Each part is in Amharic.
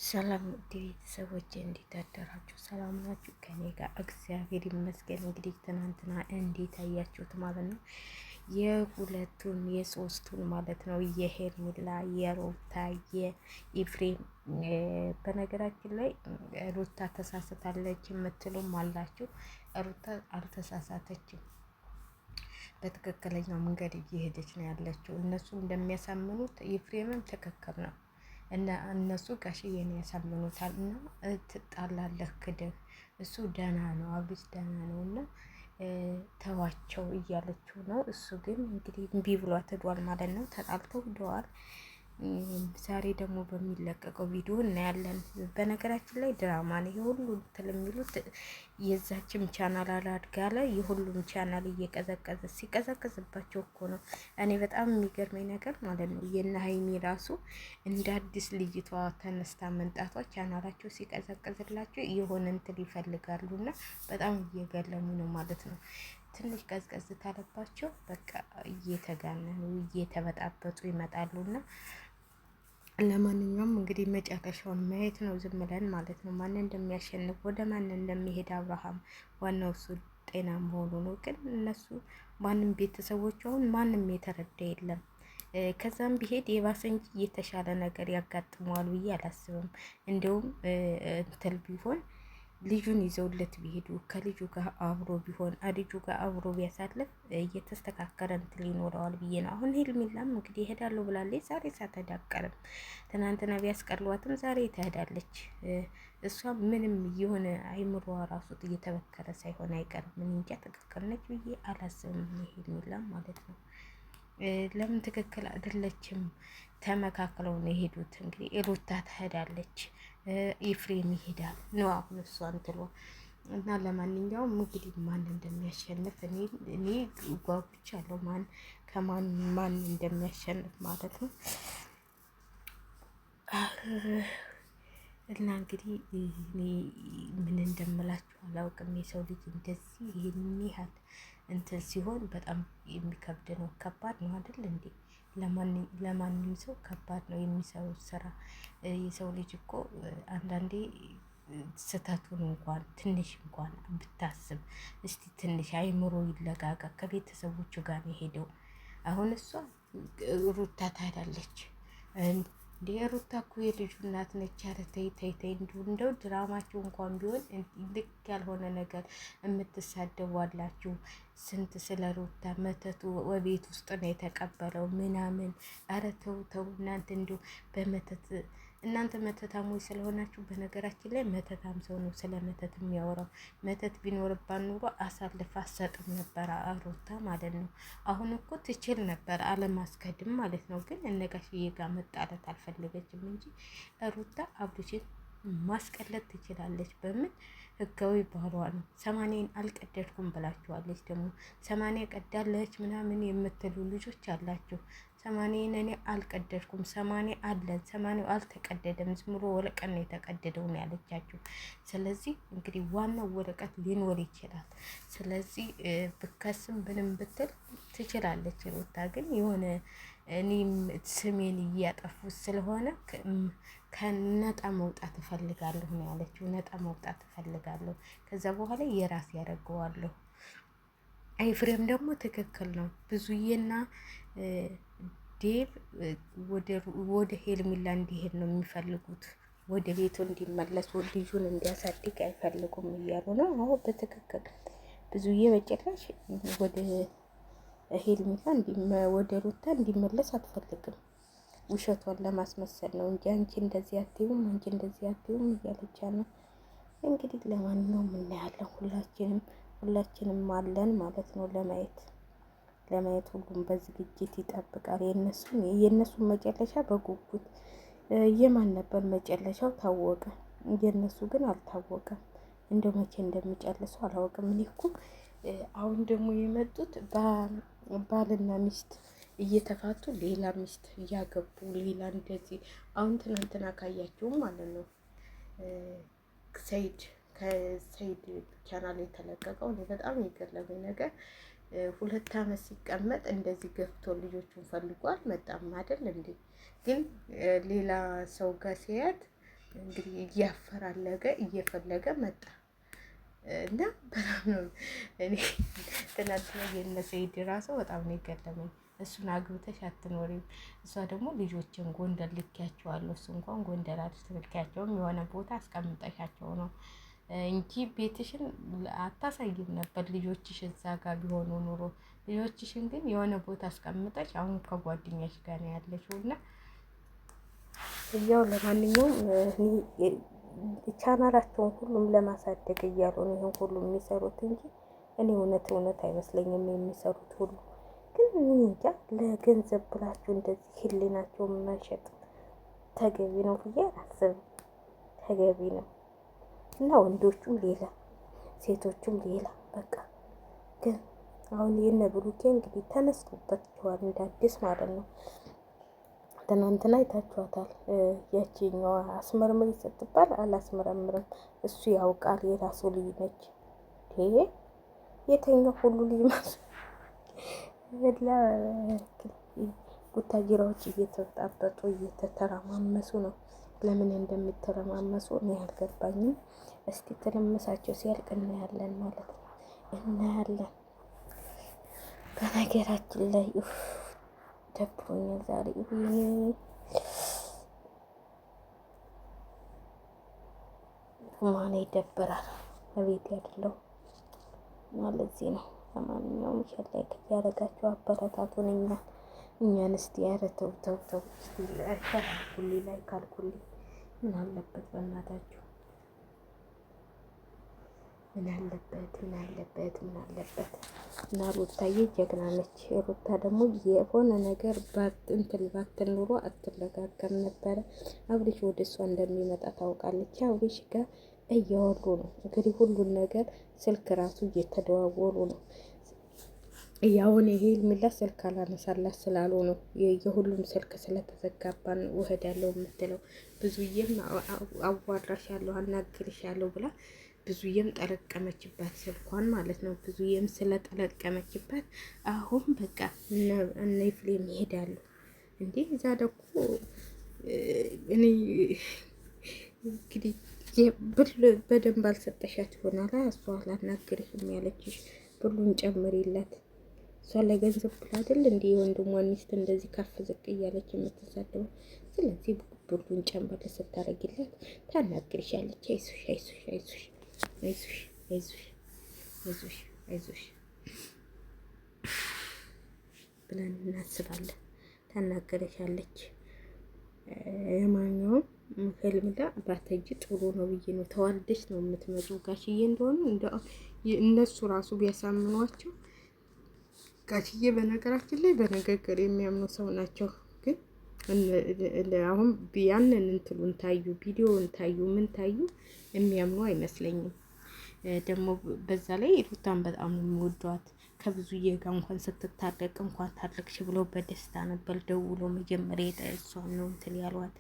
ሰላም ውድ ቤተሰቦች እንዴት አደራችሁ? ሰላም ናችሁ? ከኔ ጋር እግዚአብሔር ይመስገን። እንግዲህ ትናንትና እንዴት አያችሁት ማለት ነው? የሁለቱን የሶስቱን ማለት ነው የሄርሜላ የሩታ የኢፍሬም። በነገራችን ላይ ሩታ ተሳስታለች የምትሉም አላችሁ። ሩታ አልተሳሳተችም። በትክክለኛው መንገድ እየሄደች ነው ያለችው። እነሱ እንደሚያሳምኑት ኢፍሬምም ትክክል ነው እና እነሱ ጋሽዬን ያሳምኑታል እና ትጣላለህ ክድህ እሱ ደህና ነው፣ አብርሽ ደህና ነው እና ተዋቸው እያለችው ነው። እሱ ግን እንግዲህ እምቢ ብሏት ሄዷል ማለት ነው። ተጣልተው ሄደዋል። ዛሬ ደግሞ በሚለቀቀው ቪዲዮ እናያለን። በነገራችን ላይ ድራማ ነው ይሄ ሁሉ እንትን የሚሉት። የዛችም ቻናል አላድጋለ የሁሉም ቻናል እየቀዘቀዘ ሲቀዘቅዝባቸው እኮ ነው። እኔ በጣም የሚገርመኝ ነገር ማለት ነው የነ ሀይሚ ራሱ እንደ አዲስ ልጅቷ ተነስታ መንጣቷ ቻናላቸው ሲቀዘቅዝላቸው የሆነ እንትን ይፈልጋሉ እና በጣም እየገለሙ ነው ማለት ነው። ትንሽ ቀዝቀዝ ታለባቸው በቃ እየተጋነኑ እየተበጣበጡ ይመጣሉና ለማንኛውም እንግዲህ መጨረሻውን ማየት ነው ዝም ብለን ማለት ነው። ማን እንደሚያሸንፍ ወደ ማን እንደሚሄድ አብርሃም ዋናው እሱ ጤና መሆኑ ነው። ግን እነሱ ማንም ቤተሰቦች አሁን ማንም የተረዳ የለም። ከዛም ቢሄድ የባሰ እንጂ የተሻለ ነገር ያጋጥመዋል ብዬ አላስብም። እንዲሁም እንትን ቢሆን ልጁን ይዘውለት ቢሄዱ ከልጁ ጋር አብሮ ቢሆን ልጁ ጋር አብሮ ቢያሳልፍ እየተስተካከለ እንትን ይኖረዋል ብዬ ነው። አሁን ሄርሜላም እንግዲህ እሄዳለሁ ብላለች። ዛሬ ሳትዳቀርም ትናንትና ቢያስቀሏትም ዛሬ ትሄዳለች። እሷ ምንም የሆነ አይምሮዋ ራሱ እየተበከረ ሳይሆን አይቀርም። ምን እንጃ ትክክል ነች ብዬ አላስብም ሄርሜላም ማለት ነው። ለምን ትክክል አይደለችም? ተመካክለው ነው የሄዱት። እንግዲህ ሩታ ትሄዳለች፣ ኤፍሬም ይሄዳል ነው አሁን እሷ እንትሎ እና ለማንኛውም እንግዲህ ማን እንደሚያሸንፍ እኔ ጓጉቻለሁ። ማን እንደሚያሸንፍ ማለት ነው። እና እንግዲህ እኔ ምን እንደምላችሁ አላውቅም። የሰው ልጅ እንደዚህ ይሄን ያህል እንትን ሲሆን በጣም የሚከብድ ነው። ከባድ ነው አይደል እንዴ? ለማንም ሰው ከባድ ነው የሚሰሩት ስራ። የሰው ልጅ እኮ አንዳንዴ ስህተቱን እንኳን ትንሽ እንኳን ብታስብ እስቲ ትንሽ አይምሮ ይለጋጋ። ከቤተሰቦቹ ጋር ነው ሄደው። አሁን እሷ ሩታ ታሄዳለች እንዴ? ሩታ እኮ የልጁ እናት ነች። ኧረ ተይ ተይ ተይ። እንደው ድራማችሁ እንኳን ቢሆን ልክ ያልሆነ ነገር የምትሳደቡ አላችሁ። ስንት ስለ ሩታ መተቱ ወቤት ውስጥ ነው የተቀበለው ምናምን። ኧረ ተው ተው እናንተ እንዲሁ በመተት እናንተ መተታሞች ስለሆናችሁ። በነገራችን ላይ መተታም ሰው ነው ስለ መተት የሚያወራው። መተት ቢኖርባት ኑሮ አሳልፋ አትሰጥም ነበር ሩታ ማለት ነው። አሁን እኮ ትችል ነበር አለማስከድም ማለት ነው። ግን እነጋሽዬ ጋር መጣላት አልፈለገችም እንጂ ሩታ አብርሽን ማስቀለጥ ትችላለች። በምን ህጋዊ ባህሏ ነው። 80 አልቀደድኩም ብላችኋለች። ደግሞ 80 ቀዳለች ምናምን የምትሉ ልጆች አላችሁ። 80 እኔ አልቀደድኩም፣ 80 አለን፣ 80 አልተቀደደም፣ ዝም ብሎ ወረቀት ነው የተቀደደው ነው ያለቻችሁ። ስለዚህ እንግዲህ ዋናው ወረቀት ሊኖር ይችላል። ስለዚህ ብከስም ምንም ብትል ትችላለች ሩታ። ግን የሆነ እኔም ስሜን እያጠፉት ስለሆነ ከነጣ መውጣት እፈልጋለሁ ነው ያለችው። ነጣ መውጣት እፈልጋለሁ፣ ከዛ በኋላ የራስ ያደርገዋለሁ። ኤፍሬም ደግሞ ትክክል ነው። ብዙዬና ዴቭ ወደ ሄርሜላ እንዲሄድ ነው የሚፈልጉት። ወደ ቤቱ እንዲመለስ ልጁን እንዲያሳድግ አይፈልጉም እያሉ ነው። አዎ በትክክል ብዙዬ በጭራሽ ወደ ሄርሜላ ወደ ሩታ እንዲመለስ አትፈልግም። ውሸቷን ለማስመሰል ነው እንጂ አንቺ እንደዚህ አትይውም፣ አንቺ እንደዚህ አትይውም እያለች ነው እንግዲህ። ለማንኛውም እናያለን። ሁላችንም አለን ማለት ነው ለማየት ሁሉም በዝግጅት ይጠብቃል። የእነሱን መጨረሻ በጉጉት የማን ነበር መጨረሻው ታወቀ፣ የእነሱ ግን አልታወቀም። እንደው መቼ እንደሚጨርሱ አላወቅም። እኔ እኮ አሁን ደግሞ የመጡት ባልና ሚስት እየተፋቱ ሌላ ሚስት እያገቡ ሌላ እንደዚህ። አሁን ትናንትና ካያችሁም ማለት ነው ከሰይድ ቻናል የተለቀቀው እኔ በጣም የገረመኝ ነገር 2 ዓመት ሲቀመጥ እንደዚህ ገፍቶ ልጆቹን ፈልጎ አልመጣም አይደል እንዴ? ግን ሌላ ሰው ጋር ሲያት እንግዲህ እያፈላለገ እየፈለገ መጣ እና በጣም ነው እኔ ትናንትና የእነ ሰይድ ራሱ በጣም ነው የገረመኝ። እሱን አግብተሽ አትኖሪም፣ እሷ ደግሞ ልጆችን ጎንደር ልኪያቸዋለሁ፣ እሱ እንኳን ጎንደር አልልኪያቸውም የሆነ ቦታ አስቀምጠሻቸው ነው እንጂ ቤትሽን አታሳይም ነበር። ልጆችሽ እዛ ጋር ቢሆኑ ኑሮ ልጆችሽን ግን የሆነ ቦታ አስቀምጠሽ አሁን ከጓደኛሽ ጋር ነው ያለሽው እና ያው ለማንኛውም ቻናላቸውን ሁሉም ለማሳደግ እያሉ ነው ይሄን ሁሉ የሚሰሩት እንጂ እኔ እውነት አይመስለኝም የሚሰሩት ሁሉ። ግን እንጃ ለገንዘብ ብላችሁ እንደዚህ ህሊናቸውን መሸጥ ተገቢ ነው ብዬ አላስብም። ተገቢ ነው እና ወንዶቹም ሌላ ሴቶቹም ሌላ በቃ። ግን አሁን የነ ብሩኬ እንግዲህ ተነስቶባቸዋል እንደ አዲስ ማለት ነው። ትናንትና አይታችኋታል። ያቺኛዋ አስመርምሪ ስትባል አላስመረምርም እሱ ያውቃል የራሱ ልጅ ነች። ይሄ የተኛው ሁሉ ልጅ ማለት ቡታጅራዎች እየተጣበጡ እየተተረማመሱ ነው። ለምን እንደሚተረማመሱ እኔ አልገባኝም። እስቲ ትርምሳቸው ሲያልቅ እናያለን ማለት ነው። እናያለን። በነገራችን ላይ ደብሮኛል ዛሬ ማን ይደብራል። እቤት ያለው ለዚህ ነው። ለማንኛውም ሸር ላይክ እያደረጋችሁ አበረታቱን እኛን እስቲ ኧረ ተው እስቲ ላይ ካልኩልኝ ምን አለበት በእናታችሁ ምን አለበት እና ሩታዬ ጀግና ነች። ሩታ ደግሞ የሆነ ነገር ባትል ኑሮ አትረጋገም ነበረ። አብሪሽ ወደ እሷ እንደሚመጣ ታውቃለች። አብሪሽ ጋር እያወሩ ነው እንግዲህ ሁሉን ነገር ስልክ ራሱ እየተደዋወሉ ነው። ያውን ይሄ የሚላ ስልክ አላነሳላት ስላሉ ነው። የሁሉም ስልክ ስለተዘጋባን ውህድ ያለው የምትለው ብዙዬም አዋራሻለሁ አናግርሻለሁ ብላ ብዙዬም ጠለቀመችባት ስልኳን ማለት ነው። ብዙዬም ስለጠለቀመችባት አሁን በቃ እነ ፍሬም ይሄዳሉ እንዴ እዛ ደግሞ እኔ እንግዲህ በደንብ አልሰጠሻት ይሆናል። እሷ አላናግርሽም ያለችሽ ብሩን ጨምሪላት። እሷ ለገንዘብ ብላ አይደል እንዴ የወንድሟ ሚስት እንደዚህ ከፍ ዝቅ እያለች የምትሳደበው። ስለዚህ ብሩን ጨምር ስታረጊላት ታናግርሻለች። አይዞሽ ብለን እናስባለን። ታናገረሻለች። የማንኛውም ፈልምላ ባተጅ ጥሩ ነው ብዬ ነው። ተዋልደች ነው የምትመጡ። ጋሽዬ እንደሆኑ እነሱ ራሱ ቢያሳምኗቸው። ጋሽዬ በነገራችን ላይ በንግግር የሚያምኑ ሰው ናቸው። ግን አሁን ያንን እንትሉን ታዩ፣ ቪዲዮውን ታዩ፣ ምን ታዩ የሚያምኑ አይመስለኝም። ደግሞ በዛ ላይ ሩታን በጣም ነው የሚወዷት። ከብዙዬ ጋር እንኳን ስትታረቅ እንኳን ታረቅሽ ብለው በደስታ ነበር ደውሎ መጀመሪያ እሷን ነው እንትን ያሏት።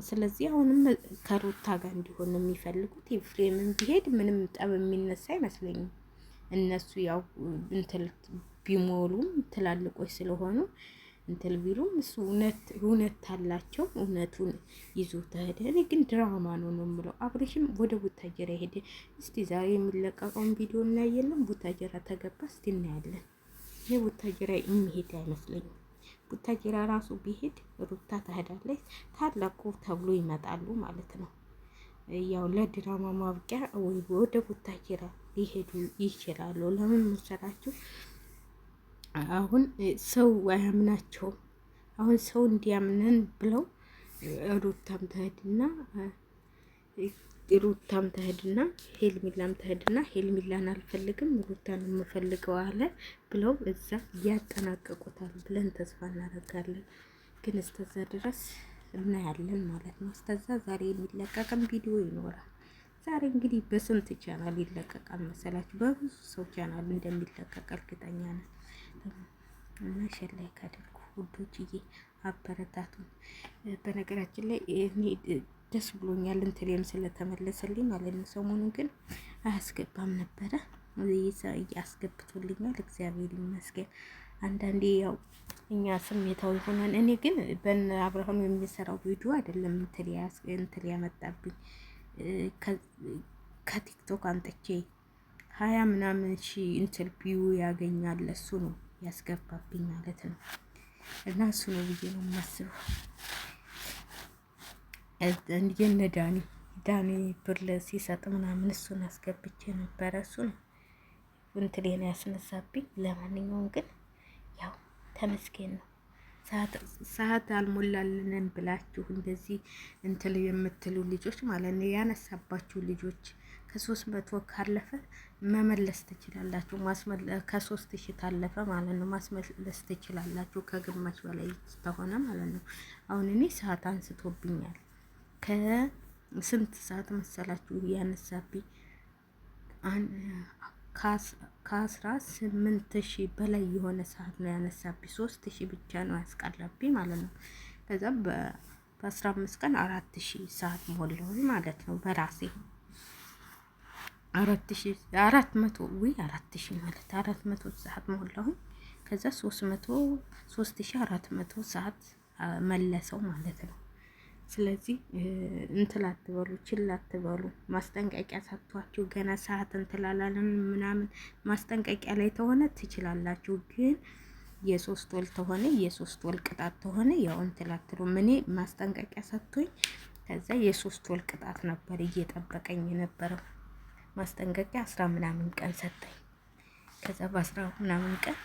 ስለዚህ አሁንም ከሩታ ጋር እንዲሆን ነው የሚፈልጉት። ኤፍሬምን ቢሄድ ምንም ጠብ የሚነሳ አይመስለኝም። እነሱ ያው እንትን ቢሞሉም ትላልቆች ስለሆኑ እንትን ቢሉም እሱ እውነት አላቸው። እውነቱን ይዞ ተሄደ። እኔ ግን ድራማ ነው የምለው። አብሬሽም ወደ ቡታጀራ ሄደ። እስቲ ዛሬ የሚለቀቀውን ቪዲዮ እናያለን። ቡታጀራ ተገባ፣ እስቲ እናያለን። ይሄ ቡታጀራ የሚሄድ አይመስለኝም። ቡታጀራ ራሱ ቢሄድ ሩታ ትሄዳለች። ታላቁ ተብሎ ይመጣሉ ማለት ነው። ያው ለድራማ ማብቂያ ወይ ወደ ቡታጀራ ሊሄዱ ይችላሉ። ለምን መሰላችሁ? አሁን ሰው አያምናቸውም። አሁን ሰው እንዲያምነን ብለው ሩታም ትሄድና ሄልሚላን አልፈልግም ሩታን የምፈልገው አለ ብለው እዛ ያጠናቀቁታል ብለን ተስፋ እናደርጋለን። ግን እስከዛ ድረስ እናያለን ማለት ነው። እስከዛ ዛሬ የሚለቀቅም ቪዲዮ ይኖራል። ዛሬ እንግዲህ በስንት ቻናል ይለቀቃል መሰላችሁ? በብዙ ሰው ቻናል እንደሚለቀቅ እርግጠኛ ነን። እና ሼር ላይክ አድርጉ ውዶችዬ፣ አበረታቱን። በነገራችን ላይ እኔ ደስ ብሎኛል እንትሌም ስለተመለሰልኝ ማለት ነው። ሰሞኑን ግን አያስገባም ነበረ፣ እያስገብቶልኛል። እግዚአብሔር ይመስገን። አንዳንዴ ያው እኛ ስሜታዊ ሆነን፣ እኔ ግን በነ አብርሃም የሚሰራው ቪዲዮ አይደለም እንትን ያመጣብኝ ከቲክቶክ አንጥቼ 20 ምናምን ሺህ እንትን ቪው ያገኛል እሱ ነው ያስገባብኝ ማለት ነው። እና እሱ ነው ብዬ ነው የማስበው። የነ ዳኒ ብር ሲሰጥ ምናምን እሱን አስገብቼ ነበረ። እሱ ነው እንትሌን ያስነሳብኝ። ለማንኛውም ግን ያው ተመስገን ነው። ሰዓት አልሞላልንም ብላችሁ እንደዚህ እንትል የምትሉ ልጆች ማለት ነው፣ ያነሳባችሁ ልጆች ከ300 ካለፈ መመለስ ትችላላችሁ። ከ3000 ታለፈ ማለት ነው ማስመለስ ትችላላችሁ። ከግማሽ በላይ ተሆነ ማለት ነው። አሁን እኔ ሰዓት አንስቶብኛል። ከስንት ሰዓት መሰላችሁ ያነሳብኝ? ከ18,000 በላይ የሆነ ሰዓት ነው ያነሳብኝ። 3,000 ብቻ ነው ያስቀረብኝ ማለት ነው። ከዛም በ15 ቀን 4,000 ሰዓት ሞላሁኝ ማለት ነው በራሴ 4,000 ማለት 400 ሰዓት ሞላሁኝ። ከዛ 3,400 ሰዓት መለሰው ማለት ነው። ስለዚህ እንትን አትበሉ፣ ችላ አትበሉ። ማስጠንቀቂያ ሰጥቷችሁ ገና ሰዓት እንትላላለን ምናምን ማስጠንቀቂያ ላይ ተሆነ ትችላላችሁ። ግን የ3 ወር ተሆነ የ3 ወር ቅጣት ተሆነ ያው እንትን አትሉም። እኔ ማስጠንቀቂያ ሰጥቶኝ ከዛ የ3 ወር ቅጣት ነበር እየጠበቀኝ የነበረው። ማስጠንቀቂያ 10 ምናምን ቀን ሰጠኝ። ከዛ በ10 ምናምን ቀን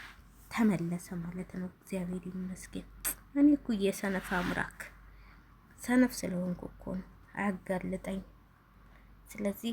ተመለሰ ማለት ነው። እግዚአብሔር ይመስገን። እኔ እኮ የሰነፍ አምላክ ሰነፍ ስለሆንኩ እኮ ነው፣ አያጋልጠኝ። ስለዚህ